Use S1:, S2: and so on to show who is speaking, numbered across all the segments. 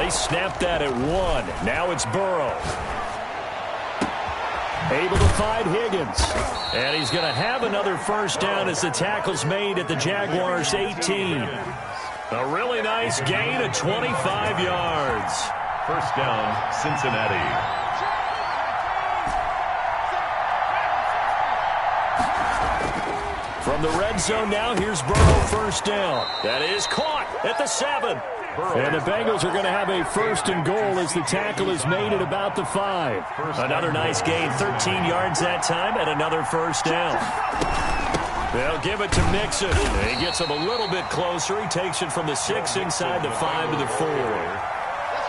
S1: They snapped that at 1. Now it's Burrow. Able to find Higgins. And he's going to have another first down as the tackle's made at the Jaguars' 18. A really nice gain of 25 yards.
S2: First down, Cincinnati.
S1: From the red zone now, here's Burrow first down. That is caught at the 7. And the Bengals are going to have a first and goal as the tackle is made at about the 5. Another nice gain, 13 yards that time, and another first down. They'll give it to Mixon. He gets him a little bit closer. He takes it from the 6 inside the 5 to the 4.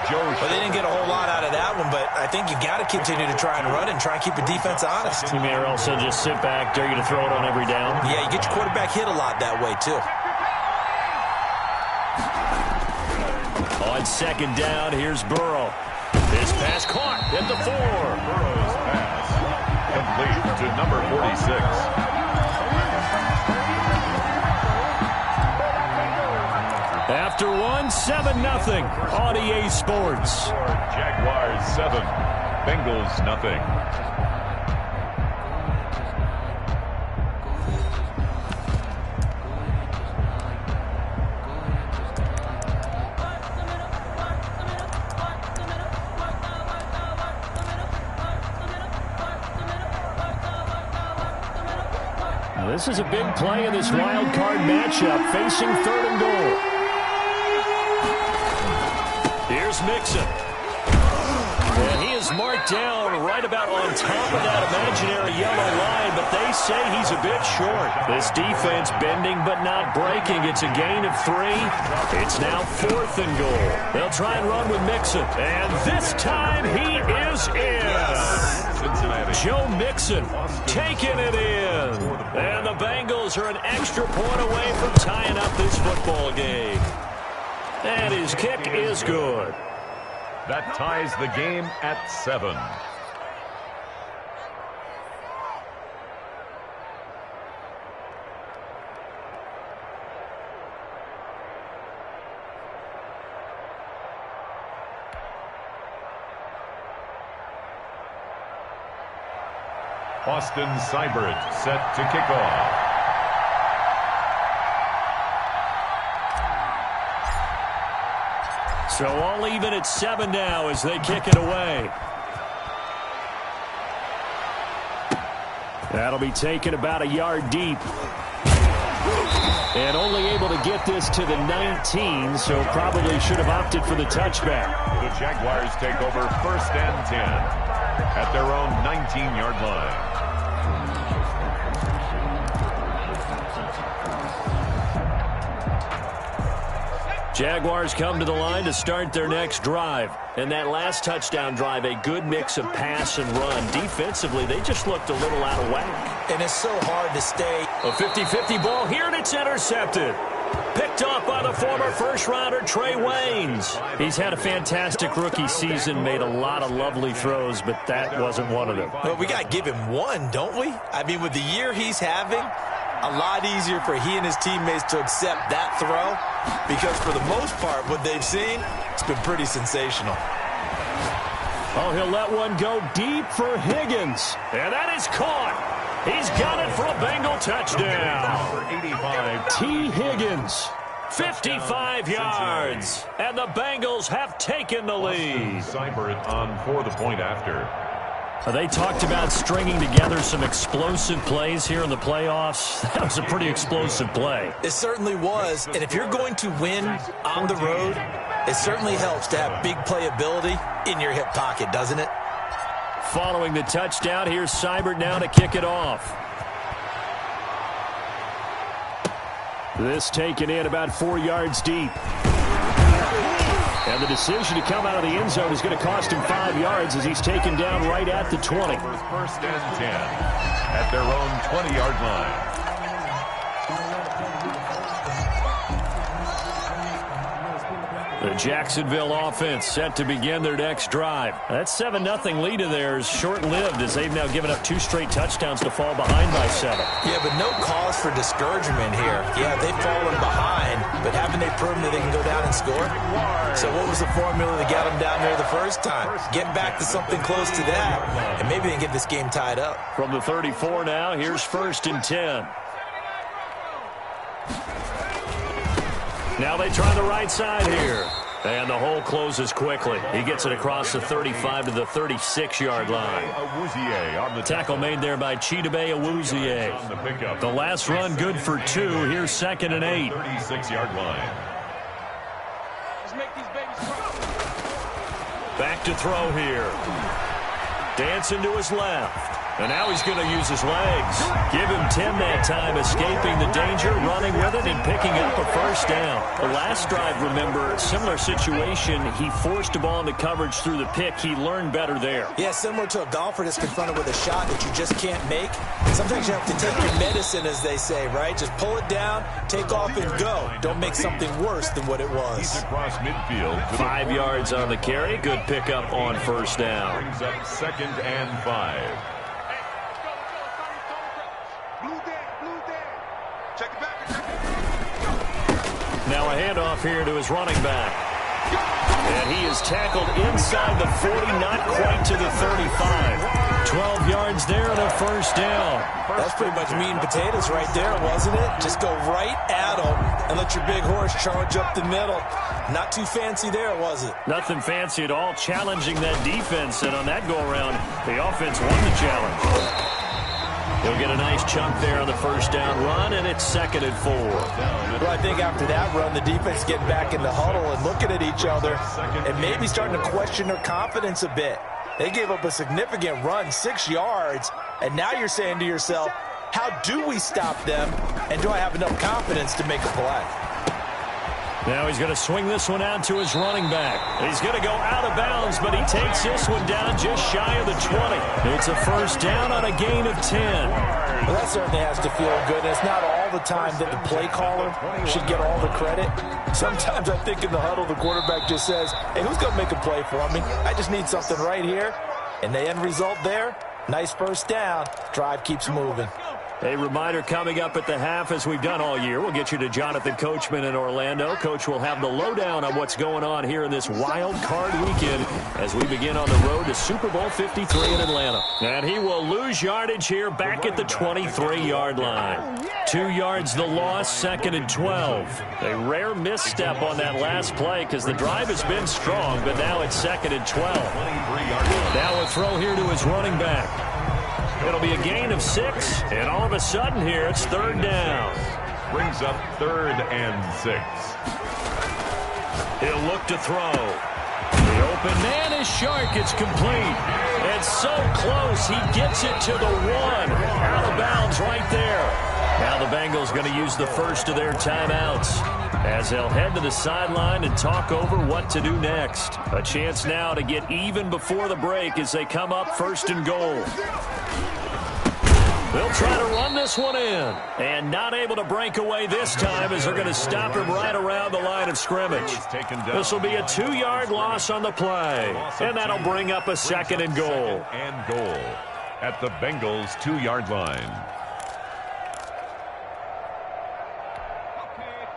S3: But they didn't get a whole lot out of that one, but I think you got to continue to try and run and try and keep the defense honest.
S1: You may also just sit back, dare you to throw it on every down.
S3: Yeah, you get your quarterback hit a lot that way, too.
S1: On second down, here's Burrow. This pass caught at the 4.
S2: Burrow's pass complete to number 46.
S1: After 1, 7-0 on EA Sports.
S2: Jaguars 7, Bengals nothing.
S1: This is a big play in this wild card matchup, facing 3rd and goal. Here's Mixon. And he is marked down right about on top of that imaginary yellow line, but they say he's a bit short. This defense bending but not breaking. It's a gain of 3. It's now 4th and goal. They'll try and run with Mixon. And this time he is in. Joe Mixon taking it in. And the Bengals are an extra point away from tying up this football game. And his kick is good.
S2: That ties the game at 7. Austin Seibert set to kick off.
S1: So all even at 7 now as they kick it away. That'll be taken about a yard deep. And only able to get this to the 19, so probably should have opted for the touchback.
S2: The Jaguars take over 1st and 10 at their own 19-yard line.
S1: Jaguars come to the line to start their next drive. And that last touchdown drive, a good mix of pass and run. Defensively, they just looked a little out of whack.
S3: And it's so hard to stay.
S1: A 50-50 ball here, and it's intercepted. Picked off by the former first-rounder Trey Waynes. He's had a fantastic rookie season, made a lot of lovely throws, but that wasn't one of them.
S3: Well, we got to give him one, don't we? I mean, with the year he's having, a lot easier for he and his teammates to accept that throw, because for the most part, what they've seen, it's been pretty sensational.
S1: Oh, he'll let one go deep for Higgins. And that is caught. He's got it for a Bengal touchdown. T. Higgins, 55 yards. And the Bengals have taken the lead.
S2: Seibert on for the point after.
S1: They talked about stringing together some explosive plays here in the playoffs. That was a pretty explosive play.
S3: It certainly was. And if you're going to win on the road, it certainly helps to have big playability in your hip pocket, doesn't it?
S1: Following the touchdown, here's Seibert now to kick it off. This taken in about 4 yards deep. And the decision to come out of the end zone is going to cost him 5 yards as he's taken down right at the 20.
S2: 1st and 10 at their own 20-yard line.
S1: The Jacksonville offense set to begin their next drive. That 7-0 lead of theirs short-lived as they've now given up 2 straight touchdowns to fall behind by 7.
S3: Yeah, but no cause for discouragement here. Yeah, they've fallen behind, but haven't they proven that they can go down and score? So what was the formula that got them down there the first time? Get back to something close to that, and maybe they can get this game tied up.
S1: From the 34 now, here's 1st and 10. Now they try the right side here. And the hole closes quickly. He gets it across the 35 to the 36-yard line. Tackle made there by Chidobe Awuzie. The last run good for 2. Here's 2nd and 8.
S2: 36-yard line.
S1: Back to throw here. Dancing to his left. And now he's going to use his legs. Give him 10 that time, escaping the danger, running with it, and picking up a 1st down. The last drive, remember, similar situation. He forced a ball into coverage through the pick. He learned better there.
S3: Yeah, similar to a golfer that's confronted with a shot that you just can't make. Sometimes you have to take your medicine, as they say, right? Just pull it down, take off, and go. Don't make something worse than what it was.
S2: He's across midfield.
S1: 5 yards on the carry. Good pickup on 1st down.
S2: Brings up 2nd and 5.
S1: Now a handoff here to his running back. And he is tackled inside the 40, not quite to the 35. 12 yards there and a 1st down.
S3: That's pretty much meat and potatoes right there, wasn't it? Just go right at him and let your big horse charge up the middle. Not too fancy there, was it?
S1: Nothing fancy at all, challenging that defense. And on that go-around, the offense won the challenge. He'll get a nice chunk there on the 1st down run, and it's 2nd and 4.
S3: Well, I think after that run, the defense getting back in the huddle and looking at each other and maybe starting to question their confidence a bit. They gave up a significant run, 6 yards, and now you're saying to yourself, how do we stop them, and do I have enough confidence to make a play?
S1: Now he's going to swing this one out to his running back. He's going to go out of bounds, but he takes this one down just shy of the 20. It's a 1st down on a gain of 10.
S3: Well, that certainly has to feel good. It's not all the time that the play caller should get all the credit. Sometimes I think in the huddle, the quarterback just says, hey, who's going to make a play for me? I just need something right here. And the end result there, nice 1st down. Drive keeps moving.
S1: A reminder coming up at the half, as we've done all year. We'll get you to Jonathan Coachman in Orlando. Coach will have the lowdown on what's going on here in this wild card weekend as we begin on the road to Super Bowl 53 in Atlanta. And he will lose yardage here back at the 23-yard line. 2 yards the loss, 2nd and 12. A rare misstep on that last play because the drive has been strong, but now it's 2nd and 12. Now a throw here to his running back. It'll be a gain of 6, and all of a sudden here, it's 3rd down.
S2: Brings up 3rd and 6.
S1: He'll look to throw. The open man is Shark. It's complete. It's so close. He gets it to the 1. Out of bounds right there. Now the Bengals going to use the first of their timeouts as they'll head to the sideline and talk over what to do next. A chance now to get even before the break as they come up 1st and goal. They'll try to run this one in, and not able to break away this time as they're going to stop him right around the line of scrimmage. This will be a 2-yard loss on the play, and that'll bring up a 2nd and goal.
S2: And goal at the Bengals 2-yard line.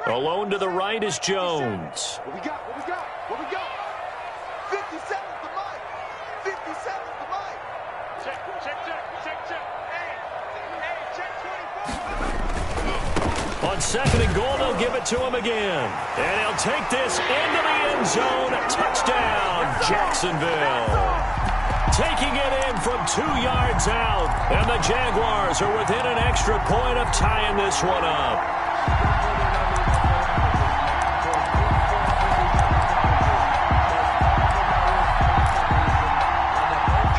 S1: Alone to the right is Jones.
S4: What we got? What we got? What we got? 50 seconds to Mike. 50 seconds to Mike. Check. Hey, check 24. On
S1: 2nd and goal, they'll give it to him again. And he'll take this into the end zone. Touchdown, Jacksonville. Taking it in from 2 yards out. And the Jaguars are within an extra point of tying this one up.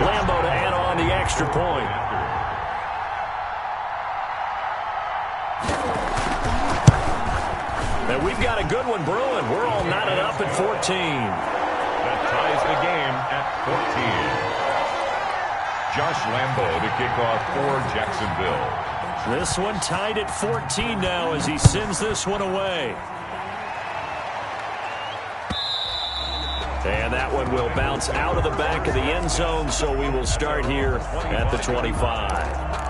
S1: Lambo to add on the extra point. And we've got a good one brewing. We're all knotted up at 14.
S2: That ties the game at 14. Josh Lambo to kick off for Jacksonville.
S1: This one tied at 14 now as he sends this one away. And that one will bounce out of the back of the end zone, so we will start here at the 25.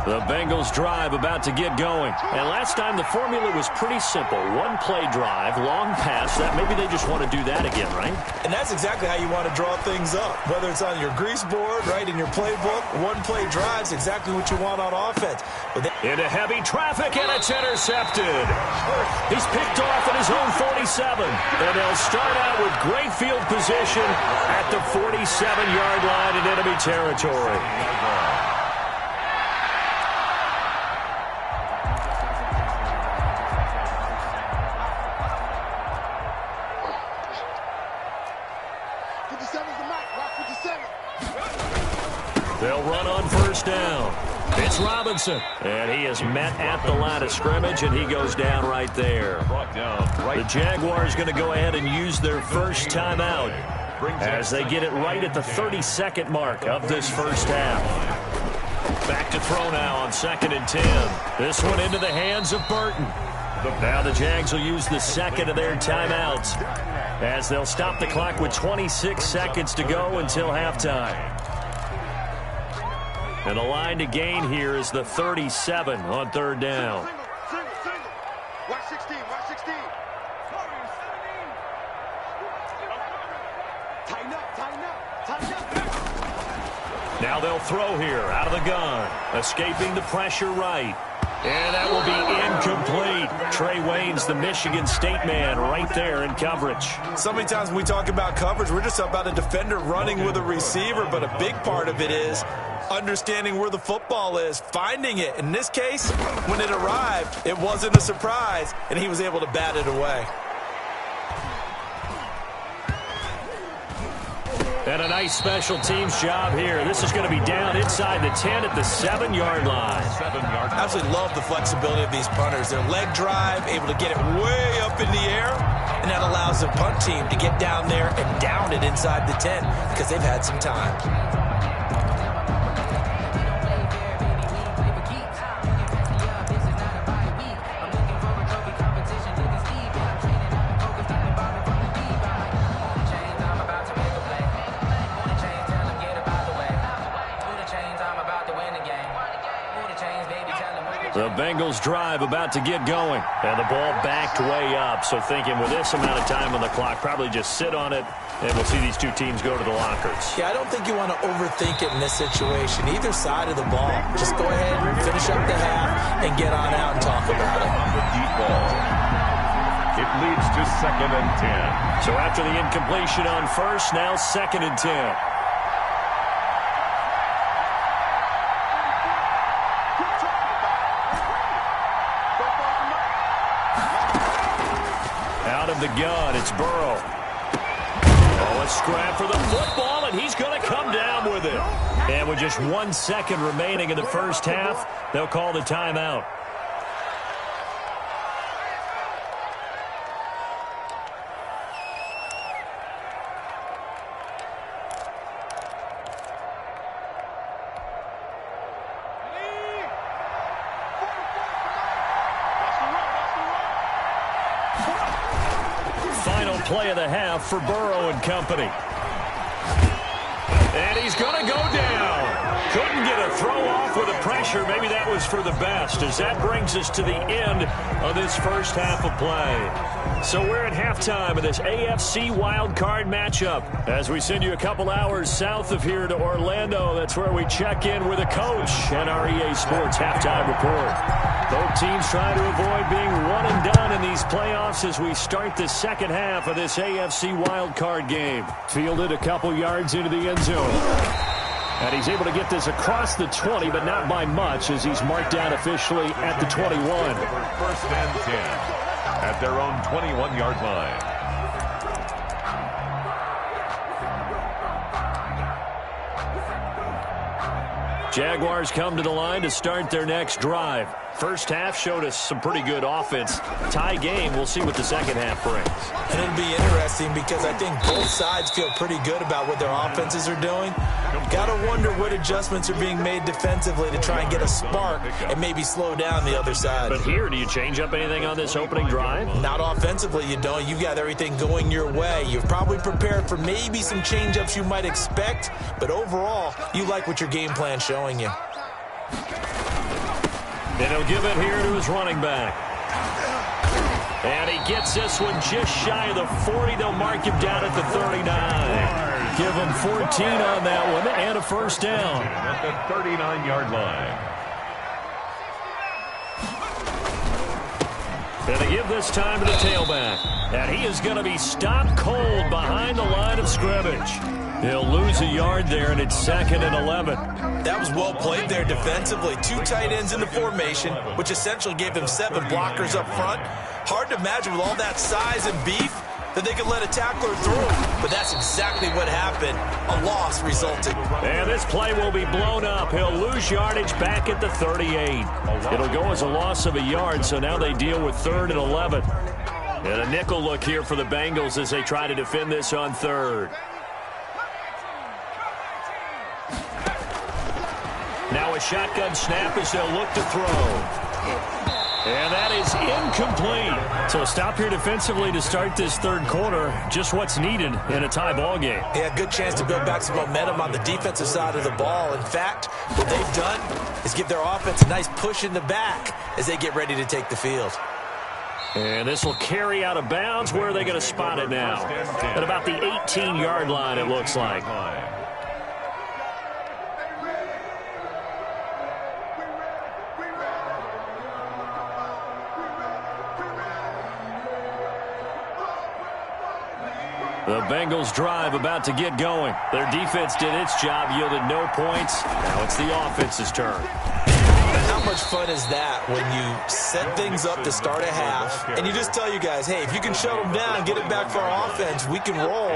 S1: The Bengals drive about to get going. And last time the formula was pretty simple. One play drive, long pass. That maybe they just want to do that again, right?
S3: And that's exactly how you want to draw things up. Whether it's on your grease board, right, in your playbook, one play drive's exactly what you want on offense.
S1: Into heavy traffic, and it's intercepted. He's picked off at his own 47. And they'll start out with great field position at the 47-yard line in enemy territory. They'll run on first down. It's Robinson. And he is met at the line of scrimmage, and he goes down right there. The Jaguars going to go ahead and use their first timeout as they get it right at the 32nd mark of this first half. Back to throw now on 2nd and 10. This one into the hands of Burton. Now the Jags will use the second of their timeouts as they'll stop the clock with 26 seconds to go until halftime. And the line to gain here is the 37 on third down.
S4: Single. Watch 16. Tighten up.
S1: Now they'll throw here out of the gun. Escaping the pressure right. And that will be incomplete. Trey Waynes, the Michigan State man, right there in coverage.
S3: So many times when we talk about coverage, we're just about a defender running with a receiver, but a big part of it is understanding where the football is, finding it. In this case, when it arrived, it wasn't a surprise, and he was able to bat it away.
S1: And a nice special teams job here. This is going to be down inside the 10 at the 7-yard line.
S3: I absolutely love the flexibility of these punters. Their leg drive, able to get it way up in the air, and that allows the punt team to get down there and down it inside the 10 because they've had some time.
S1: The Bengals drive about to get going. And the ball backed way up. So thinking with this amount of time on the clock, probably just sit on it, and we'll see these two teams go to the lockers.
S3: Yeah, I don't think you want to overthink it in this situation. Either side of the ball. Just go ahead and finish up the half and get on out and talk about it.
S2: Deep ball. It leads to 2nd and 10.
S1: So after the incompletion on first, now 2nd and 10. The gun, it's Burrow. A scrap for the football, and he's going to come down with it. And with just 1 second remaining in the first half, they'll call the timeout. Play of the half for Burrow and company. And he's going to go down. Couldn't get a throw off with the pressure. Maybe that was for the best, as that brings us to the end of this first half of play. So we're at halftime of this AFC wildcard matchup. As we send you a couple hours south of here to Orlando, that's where we check in with a coach and our EA Sports halftime report. Both teams trying to avoid being one and done in these playoffs as we start the second half of this AFC wildcard game. Fielded a couple yards into the end zone. And he's able to get this across the 20, but not by much, as he's marked down officially at the 21.
S2: 1st and 10 at their own 21-yard line.
S1: Jaguars come to the line to start their next drive. First half showed us some pretty good offense. Tie game, we'll see what the second half brings.
S3: And it'll be interesting because I think both sides feel pretty good about what their offenses are doing. Got to wonder what adjustments are being made defensively to try and get a spark and maybe slow down the other side.
S1: But here, do you change up anything on this opening drive?
S3: Not offensively, you don't. You've got everything going your way. You're probably prepared for maybe some change-ups you might expect, but overall, you like what your game plan's showing you.
S1: And he'll give it here to his running back. And he gets this one just shy of the 40. They'll mark him down at the 39. Give him 14 on that one and a first down.
S2: At the 39-yard line.
S1: And they give this time to the tailback. And he is going to be stopped cold behind the line of scrimmage. He'll lose a yard there, and it's 2nd and 11.
S3: That was well played there defensively. 2 tight ends in the formation, which essentially gave them 7 blockers up front. Hard to imagine with all that size and beef that they could let a tackler through. But that's exactly what happened. A loss resulted.
S1: And this play will be blown up. He'll lose yardage back at the 38. It'll go as a loss of a yard, so now they deal with 3rd and 11. And a nickel look here for the Bengals as they try to defend this on 3rd. Now a shotgun snap as they'll look to throw. And that is incomplete. So a stop here defensively to start this 3rd quarter. Just what's needed in a tie ball game.
S3: Yeah, good chance to build back some momentum on the defensive side of the ball. In fact, what they've done is give their offense a nice push in the back as they get ready to take the field.
S1: And this will carry out of bounds. Where are they going to spot it now? At about the 18-yard line, it looks like. The Bengals drive about to get going. Their defense did its job, yielded no points. Now it's the offense's turn.
S3: How much fun is that when you set things up to start a half and you just tell you guys, hey, if you can shut them down, get it back for our offense, we can roll.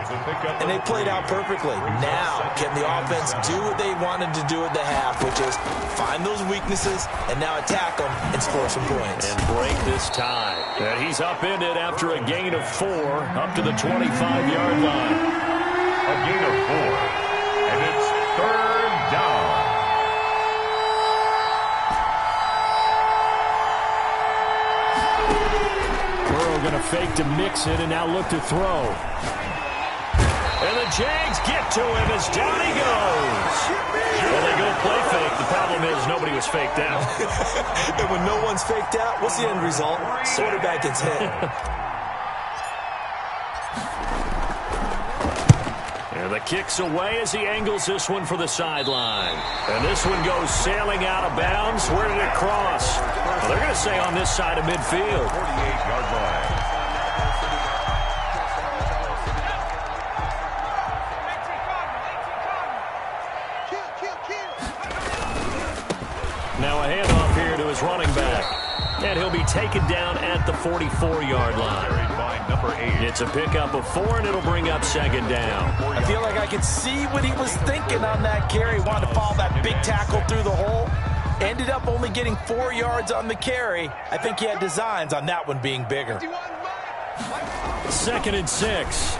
S3: And they played out perfectly. Now, can the offense do what they wanted to do at the half, which is find those weaknesses and now attack them and score some points.
S1: And break this tie. And he's upended after a gain of 4 up to the 25-yard line.
S2: A gain of 4. And it's 3rd down.
S1: Going to fake to mix it and now look to throw. And the Jags get to him as down he goes. Well, they go play fake. The problem is nobody was faked out.
S3: And when no one's faked out, what's the end result? Quarterback gets hit.
S1: And the kick's away as he angles this one for the sideline. And this one goes sailing out of bounds. Where did it cross? Well, they're going to say on this side of midfield.
S2: 48-yard line.
S1: Now a handoff here to his running back. And he'll be taken down at the 44-yard line.
S2: Number 8.
S1: It's a pickup of 4, and it'll bring up 2nd down.
S3: I feel like I could see what he was thinking on that carry. Wanted to follow that big tackle through the hole. Ended up only getting 4 yards on the carry. I think he had designs on that one being bigger.
S1: 2nd and 6.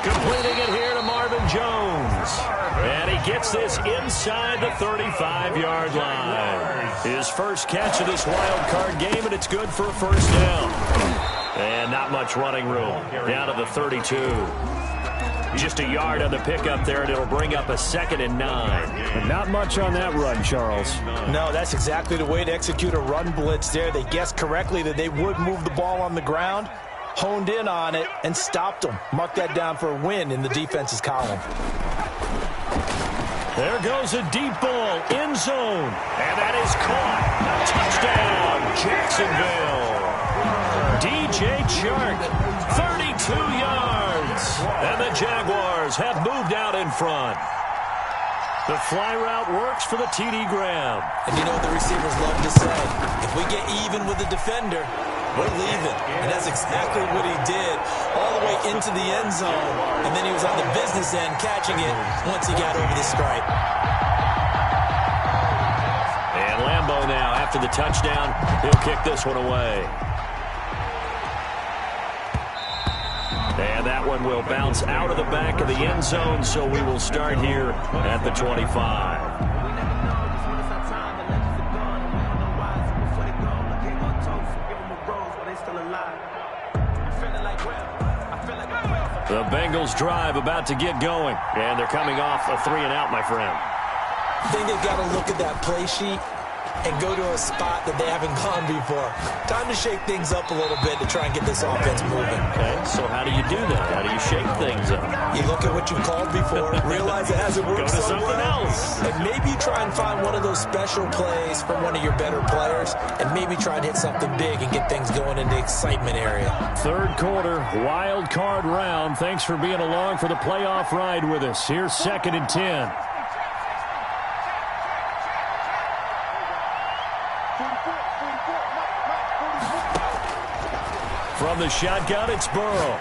S1: Completing it here to Marvin Jones. And he gets this inside the 35-yard line. His first catch of this wild card game, and it's good for a first down. And not much running room. Down to the 32. Just a yard on the pickup there, and it'll bring up a 2nd and 9. And not much on that run, Charles.
S3: No, that's exactly the way to execute a run blitz there. They guessed correctly that they would move the ball on the ground, honed in on it, and stopped them. Mark that down for a win in the defense's column.
S1: There goes a deep ball, end zone, and that is caught. Touchdown, Jacksonville. DJ Chark, 32 yards, and the Jaguars have moved out in front. The fly route works for the TD grab.
S3: And you know what the receivers love to say? If we get even with the defender, we're leaving. And that's exactly what he did all the way into the end zone. And then he was on the business end catching it once he got over the stripe.
S1: And Lambeau now after the touchdown. He'll kick this one away. And that one will bounce out of the back of the end zone, so we will start here at the 25. The Bengals drive about to get going, and they're coming off a 3-and-out, my friend.
S3: I think they've got to look at that play sheet and go to a spot that they haven't gone before. Time to shake things up a little bit to try and get this offense moving.
S1: Okay, so how do you do that? How do you shake things up?
S3: You look at what you've called before, realize it hasn't worked
S1: Go to
S3: so
S1: something
S3: well,
S1: else.
S3: and maybe try and find one of those special plays from one of your better players, and maybe try and hit something big and get things going in the excitement area.
S1: Third quarter, wild card round. Thanks for being along for the playoff ride with us. Here's 2nd and 10. From the shotgun, it's Burrow.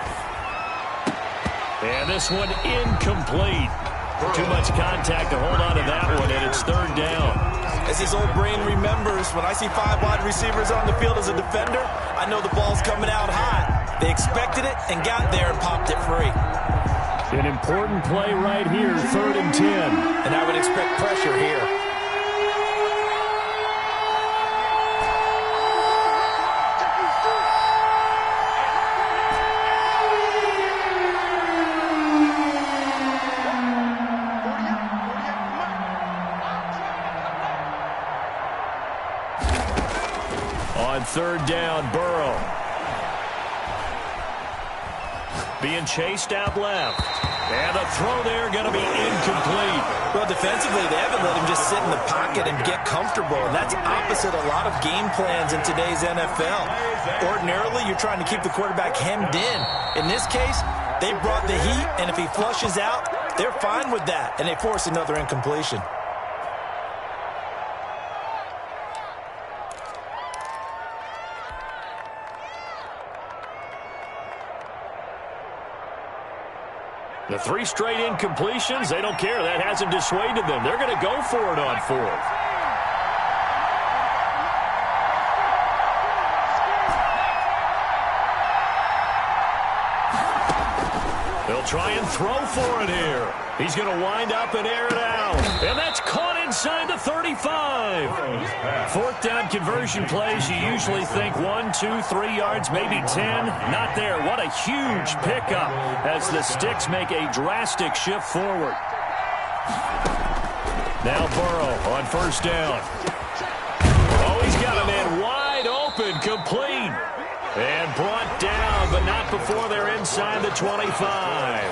S1: And this one incomplete. Too much contact to hold on to that one, and it's 3rd down.
S3: As his old brain remembers, when I see 5 wide receivers on the field as a defender, I know the ball's coming out hot. They expected it and got there and popped it free.
S1: An important play right here, 3rd and 10.
S3: And I would expect pressure here.
S1: On 3rd down, Burrow. Being chased out left. And the throw there going to be incomplete.
S3: Well, defensively, they haven't let him just sit in the pocket and get comfortable. And that's opposite a lot of game plans in today's NFL. Ordinarily, you're trying to keep the quarterback hemmed in. In this case, they brought the heat, and if he flushes out, they're fine with that, and they force another incompletion.
S1: The 3 straight incompletions, they don't care. That hasn't dissuaded them. They're going to go for it on 4th. They'll try and throw for it here. He's going to wind up and air it out. And that's caught inside the 35. 4th down conversion plays, you usually think 1, 2, 3 yards, maybe 10. Not there. What a huge pickup as the Sticks make a drastic shift forward. Now Burrow on 1st down. Oh, he's got a man wide open, complete. And brought down, but not before they're inside the 25.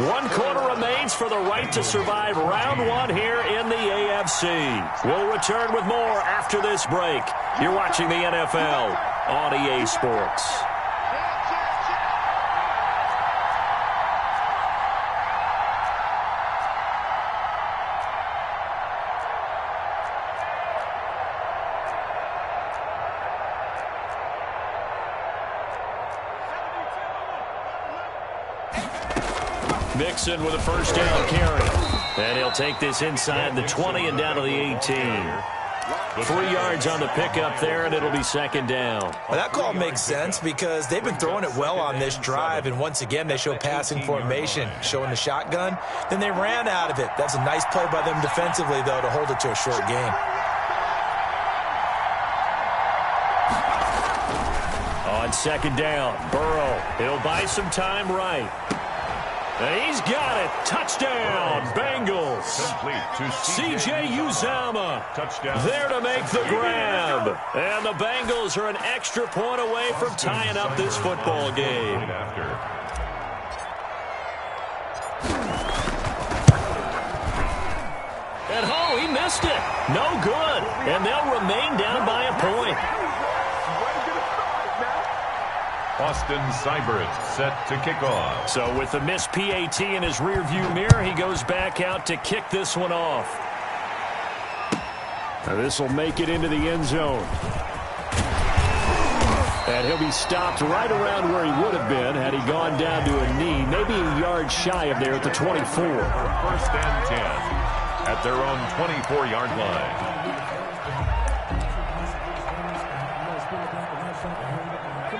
S1: 1 quarter remains for the right to survive round 1 here in the AFC. We'll return with more after this break. You're watching the NFL on EA Sports. Mixon with a 1st down carry. And he'll take this inside the 20 and down to the 18. 3 yards on the pickup there, and it'll be 2nd down.
S3: Well, that call makes sense because they've been throwing it well on this drive, and once again they show passing formation, showing the shotgun. Then they ran out of it. That's a nice play by them defensively, though, to hold it to a short game.
S1: On 2nd down, Burrow. He'll buy some time right. And he's got it. Touchdown, Bengals. C.J. Uzomah there to make the grab. And the Bengals are an extra point away from tying up this football game. And oh, he missed it. No good. And they'll remain down by a point.
S2: Austin Seibert set to kick off.
S1: So with the missed PAT in his rearview mirror, he goes back out to kick this one off. Now this will make it into the end zone. And he'll be stopped right around where he would have been had he gone down to a knee, maybe a yard shy of there at the 24.
S2: 1st and 10 at their own 24-yard line.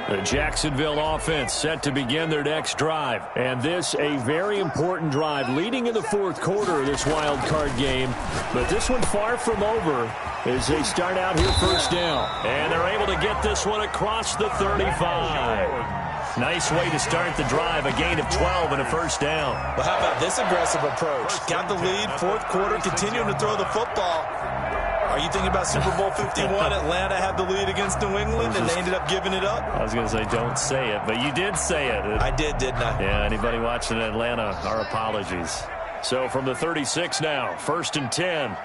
S1: The Jacksonville offense set to begin their next drive. And this a very important drive leading in the fourth quarter of this wild card game. But this one far from over as they start out here first down. And they're able to get this one across the 35. Nice way to start the drive, a gain of 12 and a first down.
S3: But how about this aggressive approach? Got the lead, fourth quarter, continuing to throw the football. Are you thinking about Super Bowl 51? Atlanta had the lead against New England, and they ended up giving it up?
S1: I was going to say don't say it, but you did say it.
S3: I did, didn't I?
S1: Yeah, anybody watching Atlanta, our apologies. So from the 36 now, 1st and 10.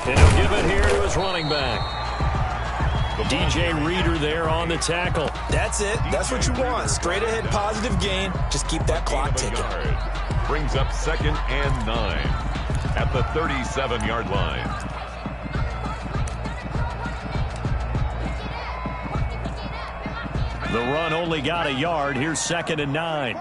S1: And he'll give it here to his running back. DJ Reader there on the tackle.
S3: That's it. That's what you want. Straight ahead positive gain. Just keep that clock ticking.
S2: Brings up 2nd and 9 at the 37-yard line.
S1: The run only got a yard. Here's 2nd and 9.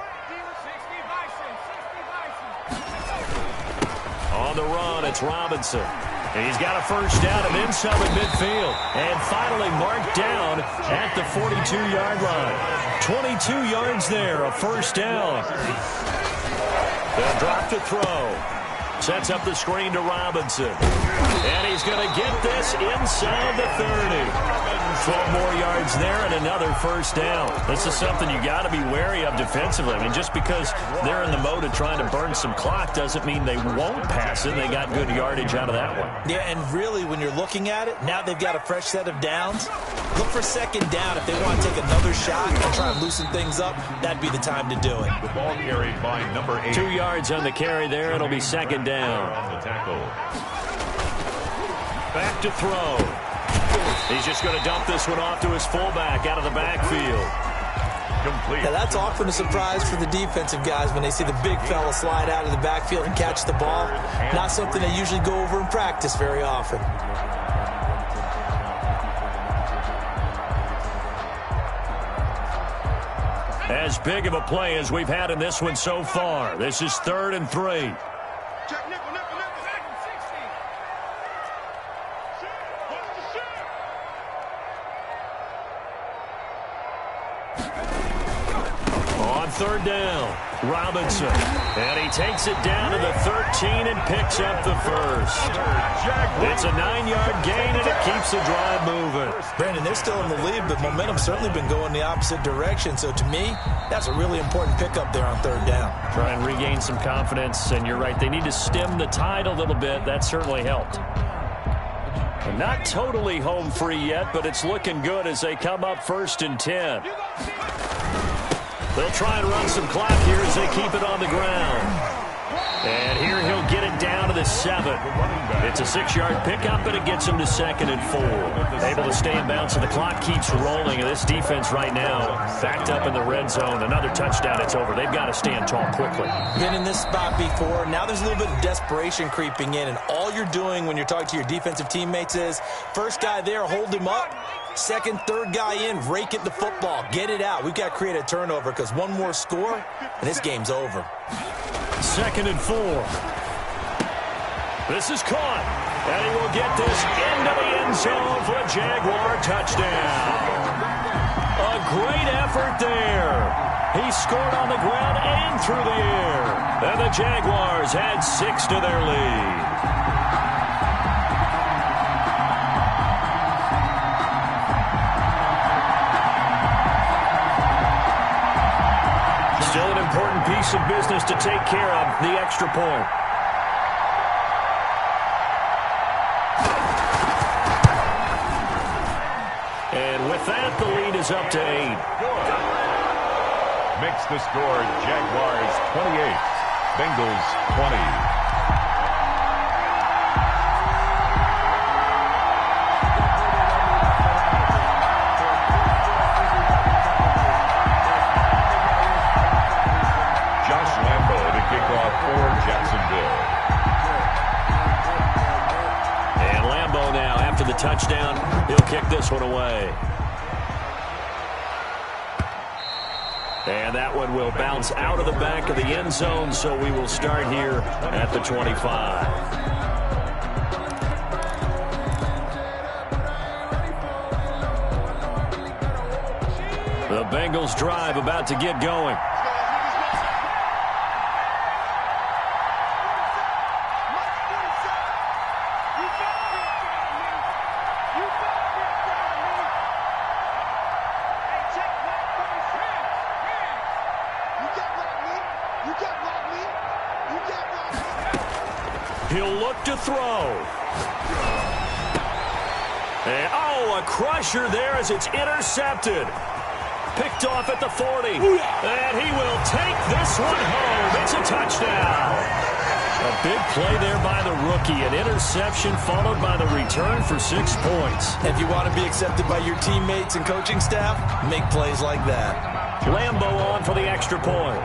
S1: On the run, it's Robinson. And he's got a first down and then some in midfield. And finally marked down at the 42-yard line. 22 yards there, a first down. They'll drop to throw. Sets up the screen to Robinson. And he's going to get this inside the 30. 12 more yards there and another first down. This is something you got to be wary of defensively. I mean, just because they're in the mode of trying to burn some clock doesn't mean they won't pass it. They got good yardage out of that one.
S3: Yeah, and really, when you're looking at it, now they've got a fresh set of downs. Look for 2nd down. If they want to take another shot and try and loosen things up, that'd be the time to do it.
S2: The ball carried by number 8.
S1: 2 yards on the carry there. It'll be 2nd down.
S2: On the tackle.
S1: Back to throw. He's just going to dump this one off to his fullback out of the backfield.
S2: Complete.
S3: Now, that's often a surprise for the defensive guys when they see the big fella slide out of the backfield and catch the ball. Not something they usually go over in practice very often.
S1: As big of a play as we've had in this one so far. This is 3rd and 3. On 3rd down, Robinson. And he takes it down to the 13 and picks up the first. It's a 9-yard gain, and it keeps the drive moving.
S3: Brandon, they're still in the lead, but momentum's certainly been going the opposite direction. So, to me, that's a really important pickup there on 3rd down.
S1: Try and regain some confidence, and you're right. They need to stem the tide a little bit. That certainly helped. And not totally home free yet, but it's looking good as they come up 1st and 10. They'll try and run some clock here as they keep it on the ground. And here he'll get it down to the 7. It's a 6-yard pickup, and it gets him to 2nd and 4. Able to stay in bounds, and the clock keeps rolling. And this defense right now backed up in the red zone. Another touchdown, it's over. They've got to stand tall quickly.
S3: Been in this spot before. Now there's a little bit of desperation creeping in, and all you're doing when you're talking to your defensive teammates is first guy there, hold him up. 2nd, 3rd guy in, rake at the football. Get it out. We've got to create a turnover because one more score, and this game's over.
S1: 2nd and 4. This is caught. And he will get this into the end zone for a Jaguar touchdown. A great effort there. He scored on the ground and through the air. And the Jaguars add 6 to their lead. Still an important piece of business to take care of, the extra point. And with that, the lead is up to 8.
S2: Makes the score Jaguars 28, Bengals 20.
S1: The touchdown, he'll kick this one away. And that one will bounce out of the back of the end zone, so we will start here at the 25. Bengals drive about to get going. He'll look to throw. And, a crusher there as it's intercepted. Picked off at the 40. And he will take this one home. It's a touchdown. A big play there by the rookie. An interception followed by the return for 6 points.
S3: If you want to be accepted by your teammates and coaching staff, make plays like that.
S1: Lambo on for the extra point.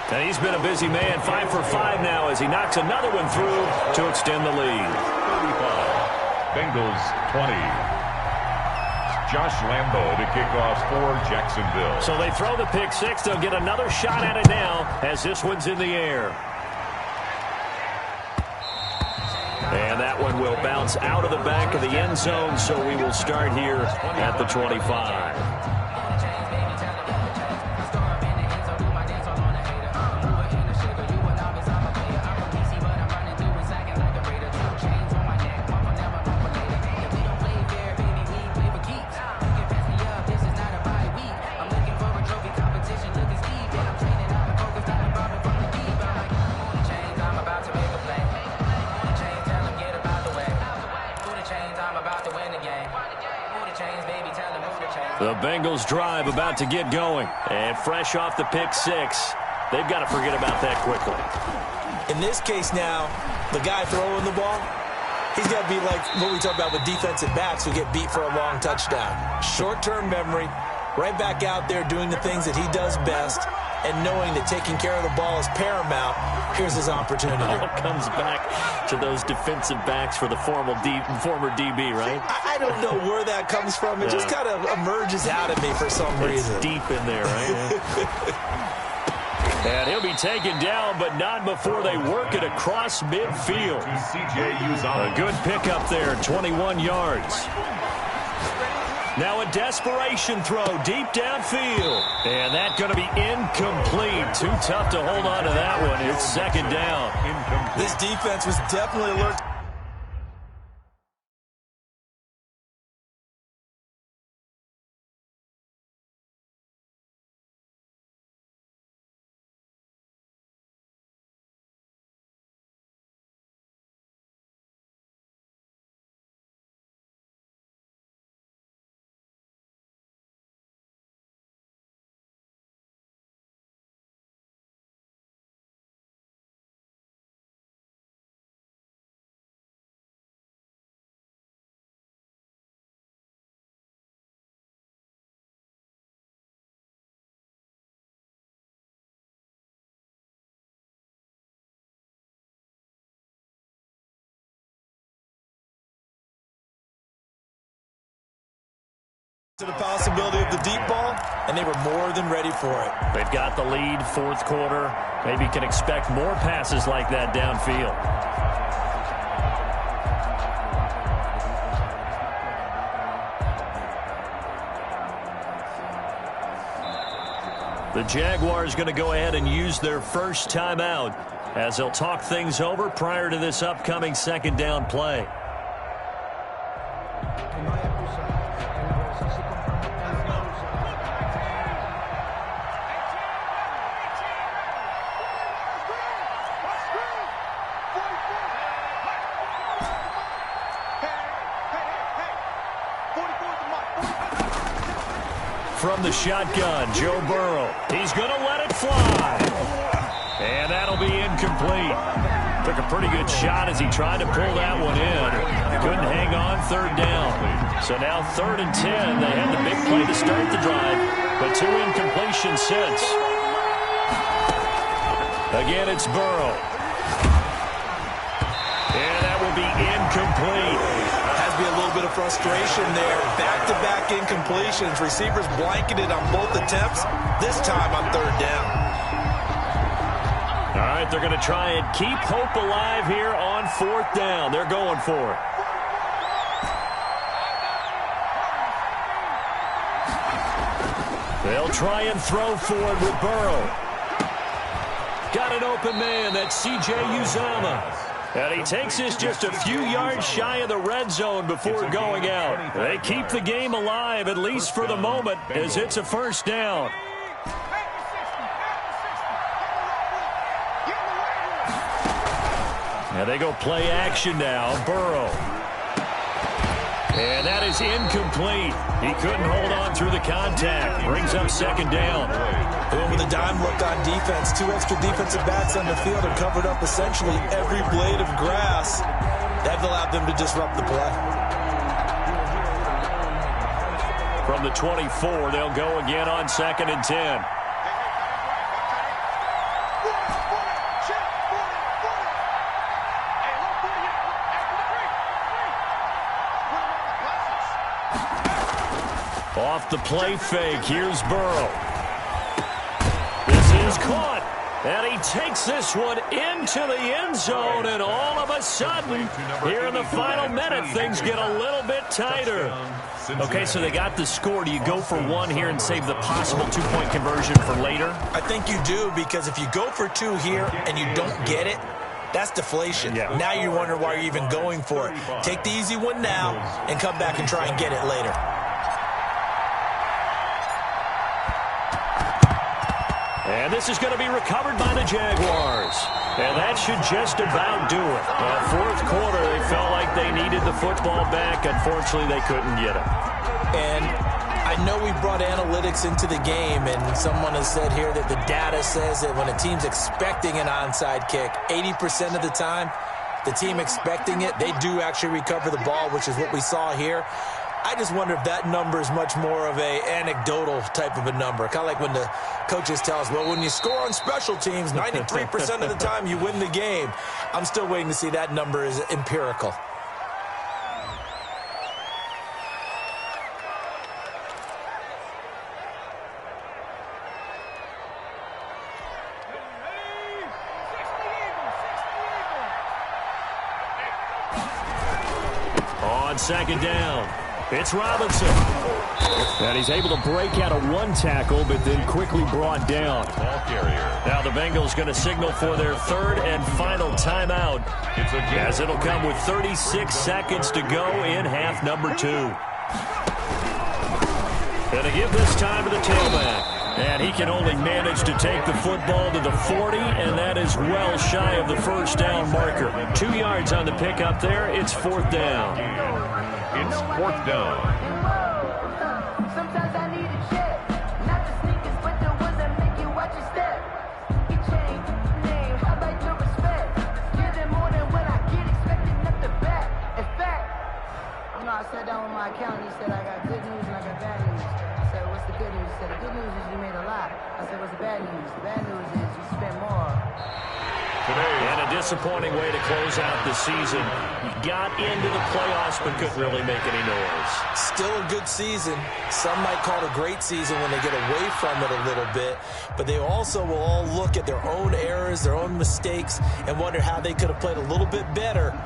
S1: And he's been a busy man, 5 for 5 now as he knocks another one through to extend the lead.
S2: 35, Bengals 20. Josh Lambo to kick off for Jacksonville.
S1: So they throw the pick six. They'll get another shot at it now as this one's in the air. And that one will bounce out of the back of the end zone, so we will start here at the 25. The Bengals drive about to get going. And fresh off the pick six, they've got to forget about that quickly.
S3: In this case now, the guy throwing the ball, he's got to be like what we talk about with defensive backs who get beat for a long touchdown. Short-term memory, right back out there doing the things that he does best, and knowing that taking care of the ball is paramount. Here's his opportunity.
S1: It all comes back to those defensive backs for the former DB, right?
S3: I don't know where that comes from. It just kind of emerges out of me for some reason.
S1: It's deep in there, right? And he'll be taken down, but not before they work it across midfield. A good pickup there, 21 yards. Now a desperation throw deep downfield. And that's going to be incomplete. Too tough to hold on to that one. It's second down.
S3: This defense was definitely alert. To the possibility of the deep ball, and they were more than ready for it.
S1: They've got the lead, fourth quarter. Maybe can expect more passes like that downfield. The Jaguars going to go ahead and use their first timeout as they'll talk things over prior to this upcoming second down play. From the shotgun, Joe Burrow. He's going to let it fly. And that'll be incomplete. Took a pretty good shot as he tried to pull that one in. Couldn't hang on, third down. So now 3rd and 10. They had the big play to start the drive, but 2 incompletions since. Again, it's Burrow. And that will be incomplete.
S3: Be a little bit of frustration there. Back-to-back incompletions. Receivers blanketed on both attempts. This time on 3rd down.
S1: All right, they're going to try and keep hope alive here on 4th down. They're going for it. They'll try and throw for it with Burrow. Got an open man. That's C.J. Uzomah. And he takes this just a few yards shy of the red zone before going out. They keep the game alive, at least for the moment, as it's a 1st down. And they go play action now. Burrow. And that is incomplete. He couldn't hold on through the contact. Brings up 2nd down.
S3: And with a dime look on defense, 2 extra defensive backs on the field and covered up essentially every blade of grass. That allowed them to disrupt the play.
S1: From the 24, they'll go again on 2nd and 10. Off the play fake, here's Burrow. This is caught, and he takes this one into the end zone, and all of a sudden, here in the final minute, things get a little bit tighter. Okay, so they got the score. Do you go for 1 here and save the possible 2-point conversion for later?
S3: I think you do, because if you go for 2 here and you don't get it, that's deflation.
S1: Yeah.
S3: Now you wonder why you're even going for it. Take the easy one now and come back and try and get it later.
S1: And this is going to be recovered by the Jaguars. And that should just about do it. 4th quarter, they felt like they needed the football back. Unfortunately, they couldn't get it.
S3: And I know we brought analytics into the game, and someone has said here that the data says that when a team's expecting an onside kick, 80% of the time, the team expecting it, they do actually recover the ball, which is what we saw here. I just wonder if that number is much more of a anecdotal type of a number. Kind of like when the coaches tell us, well, when you score on special teams, 93% of the time you win the game. I'm still waiting to see that number is empirical.
S1: On 2nd down, it's Robinson. And he's able to break out of 1 tackle, but then quickly brought down.
S2: Ball carrier.
S1: Now the Bengals going to signal for their 3rd and final timeout, as it'll come with 36 seconds to go in half number 2. And to give this time to the tailback. And he can only manage to take the football to the 40, and that is well shy of the 1st down marker. 2 yards on the pickup there. It's 4th down.
S2: It's 4th down.
S5: Sometimes I need a check, not the sneakers, but the ones that make you watch your step. You change name, how about your respect? Give them more than what I get, expecting nothing back. In fact, I sat down with my accountant. He said I got good news and I got bad news. I said, what's the good news? He said, the good news is you made a lot. I said, what's the bad news? The bad news is you spent more.
S1: And a disappointing way to close out the season. Got into the playoffs, but couldn't really make any noise.
S3: Still a good season. Some might call it a great season when they get away from it a little bit. But they also will all look at their own errors, their own mistakes, and wonder how they could have played a little bit better